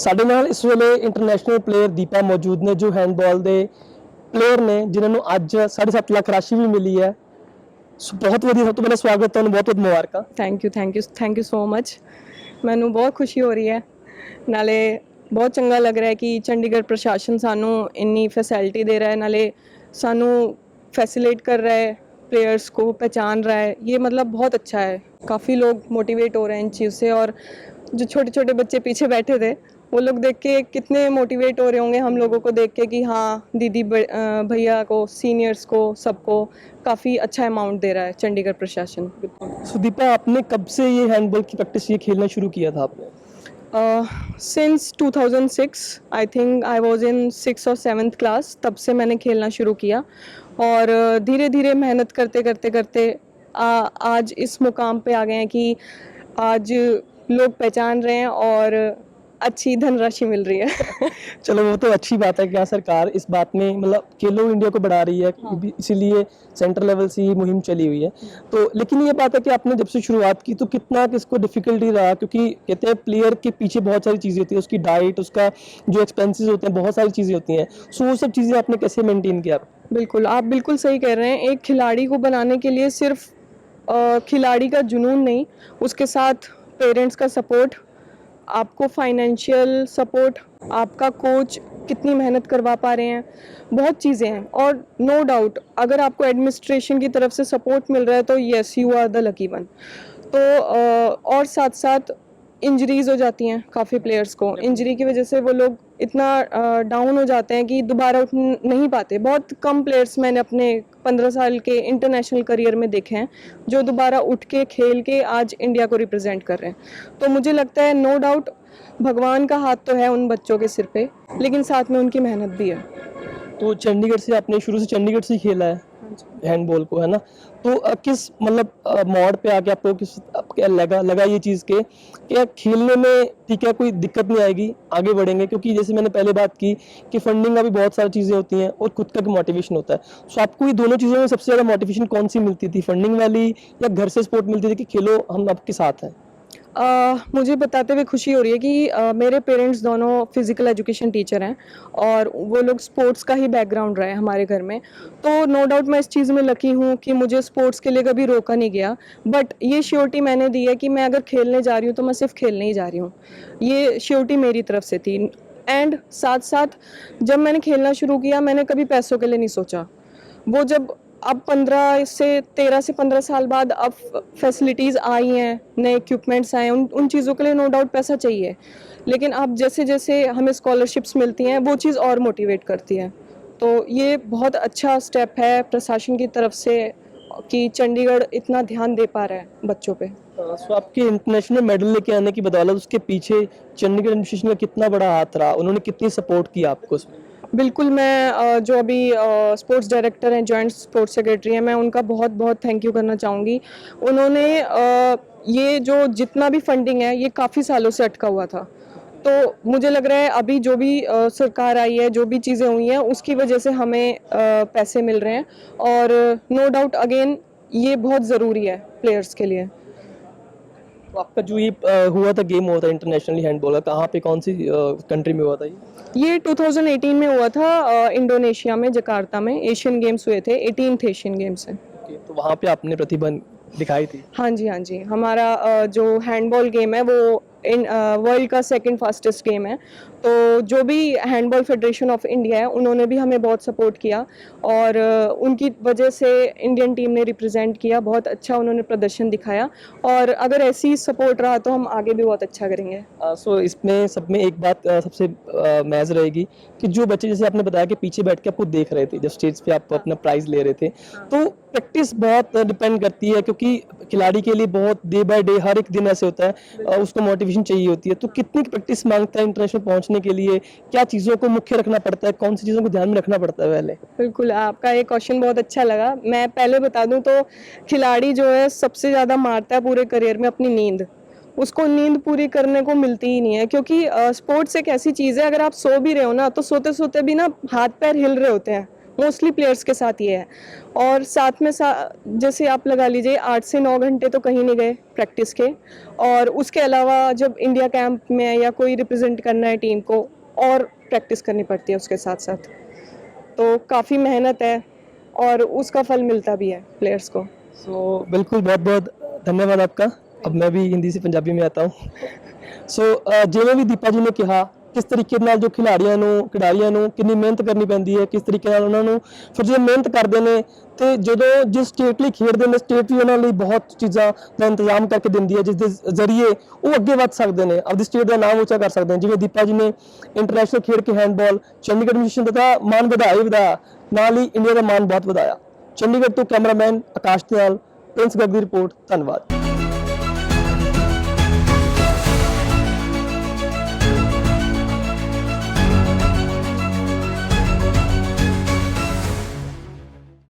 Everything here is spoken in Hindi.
ਸਾਡੇ ਨਾਲ ਇਸ ਵੇਲੇ ਇੰਟਰਨੈਸ਼ਨਲ ਪਲੇਅਰ ਦੀਪਾ ਮੌਜੂਦ ਨੇ ਜੋ ਹੈਂਡਬਾਲ ਦੇ ਪਲੇਅਰ ਨੇ ਜਿਨ੍ਹਾਂ ਨੂੰ ਅੱਜ 7.5 ਲੱਖ ਰਾਸ਼ੀ ਵੀ ਮਿਲੀ ਹੈ। ਸੋ ਬਹੁਤ ਵਧੀਆ, ਸਭ ਤੋਂ ਪਹਿਲਾਂ ਸਵਾਗਤ, ਤੁਹਾਨੂੰ ਬਹੁਤ ਬਹੁਤ ਮੁਬਾਰਕਾਂ। Thank you so much. ਮੈਨੂੰ ਬਹੁਤ ਖੁਸ਼ੀ ਹੋ ਰਹੀ ਹੈ, ਨਾਲੇ ਬਹੁਤ ਚੰਗਾ ਲੱਗ ਰਿਹਾ ਹੈ ਕਿ ਚੰਡੀਗੜ੍ਹ ਪ੍ਰਸ਼ਾਸਨ ਸਾਨੂੰ ਇੰਨੀ फैसिलिटी दे रहा है, नाले सानू फैसिलेट कर रहा है, प्लेयर्स को पहचान रहा है। ये मतलब बहुत अच्छा है, काफ़ी लोग मोटिवेट हो रहे हैं इन चीज़ से। और जो छोटे छोटे बच्चे पीछे बैठे थे वो लोग देख के कितने मोटिवेट हो रहे होंगे हम लोगों को देख के कि हाँ दीदी भैया को, सीनियर्स को, सबको काफ़ी अच्छा अमाउंट दे रहा है चंडीगढ़ प्रशासन। सो दीपा, आपने कब से ये हैंडबॉल की प्रैक्टिस ये खेलना शुरू किया था आपने? Since 2006 I think I was in 6th और 7th क्लास, तब से मैंने खेलना शुरू किया। और धीरे धीरे मेहनत करते करते करते आज इस मुकाम पे आ गए हैं कि आज लोग पहचान रहे हैं और अच्छी धनराशि मिल रही है। चलो वो तो अच्छी बात है कि हाँ सरकार इस बात में मतलब खेलो इंडिया को बढ़ा रही है। हाँ। इसीलिए सेंट्रल लेवल से ये मुहिम चली हुई है। तो लेकिन ये बात है कि आपने जब से शुरुआत की तो कितना किसको डिफिकल्टी रहा, क्योंकि कहते हैं प्लेयर के पीछे बहुत सारी चीज़ें होती है, उसकी डाइट, उसका जो एक्सपेंसेस होते हैं, बहुत सारी चीज़ें होती हैं। सो वो सब चीज़ें आपने कैसे मेंटेन किया? बिल्कुल, आप बिल्कुल सही कह रहे हैं। एक खिलाड़ी को बनाने के लिए सिर्फ खिलाड़ी का जुनून नहीं, उसके साथ पेरेंट्स का सपोर्ट, आपको फाइनेंशियल सपोर्ट, आपका कोच कितनी मेहनत करवा पा रहे हैं, बहुत चीज़ें हैं। और नो डाउट अगर आपको एडमिनिस्ट्रेशन की तरफ से सपोर्ट मिल रहा है तो yes you are the lucky one. तो और साथ साथ इंजरीज हो जाती हैं काफ़ी प्लेयर्स को। इंजरी की वजह से वो लोग इतना डाउन हो जाते हैं कि दोबारा उठ नहीं पाते। बहुत कम प्लेयर्स मैंने अपने 15 साल के इंटरनेशनल करियर में देखे हैं जो दोबारा उठ के खेल के आज इंडिया को रिप्रेजेंट कर रहे हैं। तो मुझे लगता है नो डाउट भगवान का हाथ तो है उन बच्चों के सिर पे, लेकिन साथ में उनकी मेहनत भी है। तो चंडीगढ़ से आपने शुरू से चंडीगढ़ से ही खेला है हैंडबॉल को, है ना? तो किस मतलब मोड़ पे आके आपको किस क्या लगा ये चीज़ के क्या खेलने में ठीक है कोई दिक्कत नहीं आएगी, आगे बढ़ेंगे? क्योंकि जैसे मैंने पहले बात की कि फंडिंग का भी बहुत सारी चीज़ें होती हैं और खुद का भी मोटिवेशन होता है। सो आपको ये दोनों चीज़ों में सबसे ज़्यादा मोटिवेशन कौन सी मिलती थी, फंडिंग वाली या घर से सपोर्ट मिलती थी कि खेलो हम आपके साथ हैं? मुझे बताते हुए खुशी हो रही है कि मेरे पेरेंट्स दोनों फिज़िकल एजुकेशन टीचर हैं और वो लोग स्पोर्ट्स का ही बैकग्राउंड रहा है हमारे घर में। तो नो डाउट मैं इस चीज़ में लकी हूँ कि मुझे स्पोर्ट्स के लिए कभी रोका नहीं गया। बट ये श्योरिटी मैंने दी है कि मैं अगर खेलने जा रही हूँ तो मैं सिर्फ खेलने ही जा रही हूँ, ये श्योरिटी मेरी तरफ से थी। एंड साथ साथ जब मैंने खेलना शुरू किया मैंने कभी पैसों के लिए नहीं सोचा। वो जब अब 13 से 15 साल बाद अब फैसिलिटीज़ आई हैं, नए इक्विपमेंट्स आए हैं, उन चीज़ों के लिए नो डाउट पैसा चाहिए। लेकिन अब जैसे जैसे हमें स्कॉलरशिप्स मिलती हैं वो चीज़ और मोटिवेट करती है। तो ये बहुत अच्छा स्टेप है प्रशासन की तरफ से कि चंडीगढ़ इतना ध्यान दे पा रहा है बच्चों पे। सो आपके इंटरनेशनल मेडल लेके आने की बदौलत उसके पीछे चंडीगढ़ एडमिनिस्ट्रेशन का कितना बड़ा हाथ रहा, उन्होंने कितनी सपोर्ट की आपको उसमें? बिल्कुल, मैं जो अभी स्पोर्ट्स डायरेक्टर हैं, जॉइंट स्पोर्ट्स सेक्रेटरी हैं, मैं उनका बहुत बहुत थैंक यू करना चाहूँगी। उन्होंने ये जो जितना भी फंडिंग है ये काफ़ी सालों से अटका हुआ था। तो मुझे लग रहा है अभी जो भी सरकार आई है, जो भी चीज़ें हुई हैं उसकी वजह से हमें पैसे मिल रहे हैं। और नो डाउट अगेन ये बहुत ज़रूरी है प्लेयर्स के लिए। तो आपका जो ये हुआ था, गेम हुआ था इंटरनेशनली हैंडबॉल का, कहाँ पे कौन सी कंट्री में हुआ था ये 2018 में हुआ था, इंडोनेशिया में, जकार्ता में एशियन गेम्स हुए थे। 18th एशियन गेम्स हैं। तो वहाँ पे आपने प्रतिभा दिखाई थी? हाँ जी, हाँ जी। हमारा जो हैंडबॉल गेम है वो वर्ल्ड का सेकंड फास्टेस्ट गेम है। तो जो भी हैंडबॉल फेडरेशन ऑफ इंडिया है उन्होंने भी हमें बहुत सपोर्ट किया और उनकी वजह से इंडियन टीम ने रिप्रेजेंट किया, बहुत अच्छा उन्होंने प्रदर्शन दिखाया। और अगर ऐसी सपोर्ट रहा तो हम आगे भी बहुत अच्छा करेंगे। सो इसमें सब में एक बात सबसे महज रहेगी कि जो बच्चे, जैसे आपने बताया कि पीछे बैठ के आपको देख रहे थे जब स्टेज पे आप अपना प्राइज ले रहे थे, तो प्रैक्टिस बहुत डिपेंड करती है क्योंकि खिलाड़ी के लिए बहुत डे बाय डे हर एक दिन ऐसे होता है, उसको मोटिवेशन चाहिए होती है। तो कितनी प्रैक्टिस मांगता है इंटरनेशनल पहुंचने के लिए, क्या चीज़ों को मुख्य रखना पड़ता है, कौन सी चीज़ों को ध्यान में रखना पड़ता है पहले? बिल्कुल, आपका ये क्वेश्चन बहुत अच्छा लगा। मैं पहले बता दूं तो खिलाड़ी जो है सबसे ज़्यादा मारता है पूरे करियर में अपनी नींद। उसको नींद पूरी करने को मिलती ही नहीं है क्योंकि स्पोर्ट्स एक ऐसी चीज़ है, अगर आप सो भी रहे हो ना तो सोते सोते भी ना हाथ पैर हिल रहे होते हैं, मोस्टली प्लेयर्स के साथ ये है। और साथ में जैसे आप लगा लीजिए 8 से 9 घंटे तो कहीं नहीं गए प्रैक्टिस के, और उसके अलावा जब इंडिया कैंप में या कोई रिप्रेजेंट करना है टीम को और प्रैक्टिस करनी पड़ती है उसके साथ साथ, तो काफ़ी मेहनत है और उसका फल मिलता भी है प्लेयर्स को। सो बिल्कुल बहुत बहुत धन्यवाद आपका। अब मैं भी हिंदी से पंजाबी में आता हूँ। ਸੋ ਜਿਵੇਂ ਵੀ ਦੀਪਾ ਜੀ ਨੇ ਕਿਹਾ, ਕਿਸ ਤਰੀਕੇ ਨਾਲ ਜੋ ਖਿਡਾਰੀਆਂ ਨੂੰ ਕਿੰਨੀ ਮਿਹਨਤ ਕਰਨੀ ਪੈਂਦੀ ਹੈ, ਕਿਸ ਤਰੀਕੇ ਨਾਲ ਉਹਨਾਂ ਨੂੰ ਫਿਰ ਜਦੋਂ ਮਿਹਨਤ ਕਰਦੇ ਨੇ ਤੇ ਜਦੋਂ ਜਿਸ ਸਟੇਟ ਲਈ ਖੇਡਦੇ ਨੇ, ਸਟੇਟ ਵੀ ਉਹਨਾਂ ਲਈ ਬਹੁਤ ਚੀਜ਼ਾਂ ਦਾ ਇੰਤਜ਼ਾਮ ਕਰਕੇ ਦਿੰਦੀ ਹੈ, ਜਿਸ ਦੇ ਜ਼ਰੀਏ ਉਹ ਅੱਗੇ ਵੱਧ ਸਕਦੇ ਨੇ, ਆਪਣੀ ਸਟੇਟ ਦਾ ਨਾਮ ਉੱਚਾ ਕਰ ਸਕਦੇ ਨੇ। ਜਿਵੇਂ ਦੀਪਾ ਜੀ ਨੇ ਇੰਟਰਨੈਸ਼ਨਲ ਖੇਡ ਕੇ ਹੈਂਡਬਾਲ ਚੰਡੀਗੜ੍ਹ ਐਡਮਿਸ਼ਨ ਦਾ ਮਾਣ ਵਧਾਇਆ ਹੀ ਵਧਾਇਆ, ਨਾਲ ਹੀ ਇੰਡੀਆ ਦਾ ਮਾਣ ਬਹੁਤ ਵਧਾਇਆ। ਚੰਡੀਗੜ੍ਹ ਤੋਂ ਕੈਮਰਾਮੈਨ ਆਕਾਸ਼ ਦੇ ਨਾਲ ਪ੍ਰਿੰਸ ਗੱਗ ਦੀ ਰਿਪੋਰਟ। ਧੰਨਵਾਦ।